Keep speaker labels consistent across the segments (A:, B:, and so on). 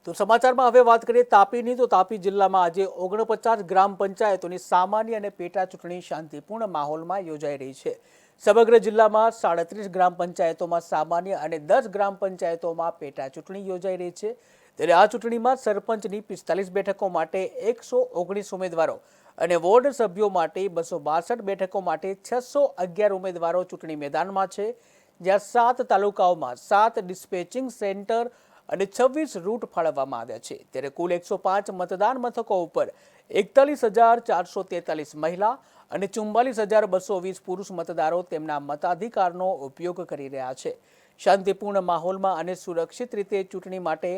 A: તો સમાચારમાં હવે વાત કરીએ તાપીની તો તાપી જિલ્લામાં આજે 49 ગ્રામ પંચાયતોની સામાન્ય અને પેટા ચૂંટણી શાંતિપૂર્ણ માહોલમાં યોજાઈ રહી છે। સમગ્ર જિલ્લામાં 37 ગ્રામ પંચાયતોમાં સામાન્ય અને 10 ગ્રામ પંચાયતોમાં પેટા ચૂંટણી યોજાઈ રહી છે। ત્યારે આ ચૂંટણીમાં સરપંચની 45 બેઠકો માટે 119 ઉમેદવારો અને વોર્ડ સભ્યો માટે 262 બેઠકો માટે 611 ઉમેદવારો ચૂંટણી મેદાનમાં છે, જ્યાં 7 તાલુકાઓમાં 7 ડિસ્પેચિંગ સેન્ટર અને 26 રૂટ ફાળવવામાં આવ્યા છે। ત્યારે કુલ 105 મતદાન મથકો ઉપર 41,443 મહિલા અને 44,220 પુરુષ મતદારો તેમના મતાધિકારનો ઉપયોગ કરી રહ્યા છે। શાંતિપૂર્ણ માહોલમાં અને સુરક્ષિત રીતે ચૂંટણી માટે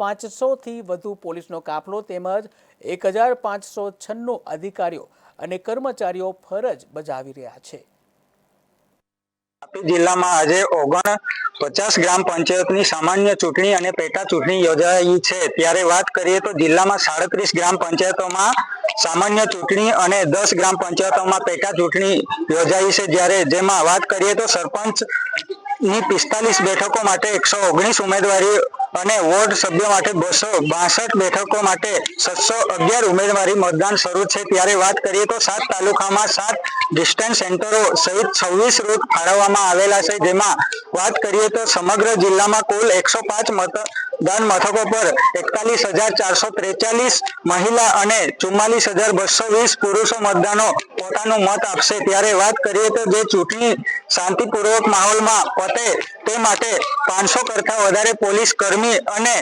A: 500થી વધુ પોલીસનો કાફલો તેમજ 1,596 અધિકારીઓ અને કર્મચારીઓ ફરજ બજાવી રહ્યા છે।
B: તાપી જિલ્લામાં આજે 49 ગ્રામ પંચાયતની સામાન્ય ચૂંટણી અને પેટા ચૂંટણી યોજાઈ છે। ત્યારે વાત કરીએ તો જિલ્લામાં 37 ગ્રામ પંચાયતોમાં સામાન્ય ચૂંટણી અને 10 ગ્રામ પંચાયતોમાં પેટા ચૂંટણી યોજાઈ છે। જ્યારે જેમાં વાત કરીએ તો સરપંચની 45 બેઠકો માટે 119 ઉમેદવારી અને વોર્ડ સભ્યો માટે 262 બેઠકો માટે 611 ઉમેદવારી મતદાન શરૂ છે। ત્યારે વાત કરીએ તો 7 તાલુકામાં 7 ડિસ્ટન્સ સેન્ટરો સહિત 26 રૂટ ફાળવવામાં આવેલા છે। જેમાં વાત કરીએ તો સમગ્ર જિલ્લામાં કુલ 105 મતદાન મથકો પર 41,443 મહિલા અને 44,220 પુરુષો મતદાનો પોતાનો મત આપશે। ત્યારે વાત કરીએ તો જે ચૂંટણી શાંતિપૂર્વક માહોલમાં પતે તે માટે 500 કરતા વધારે પોલીસ કર્મી અને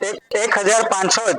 B: 1,500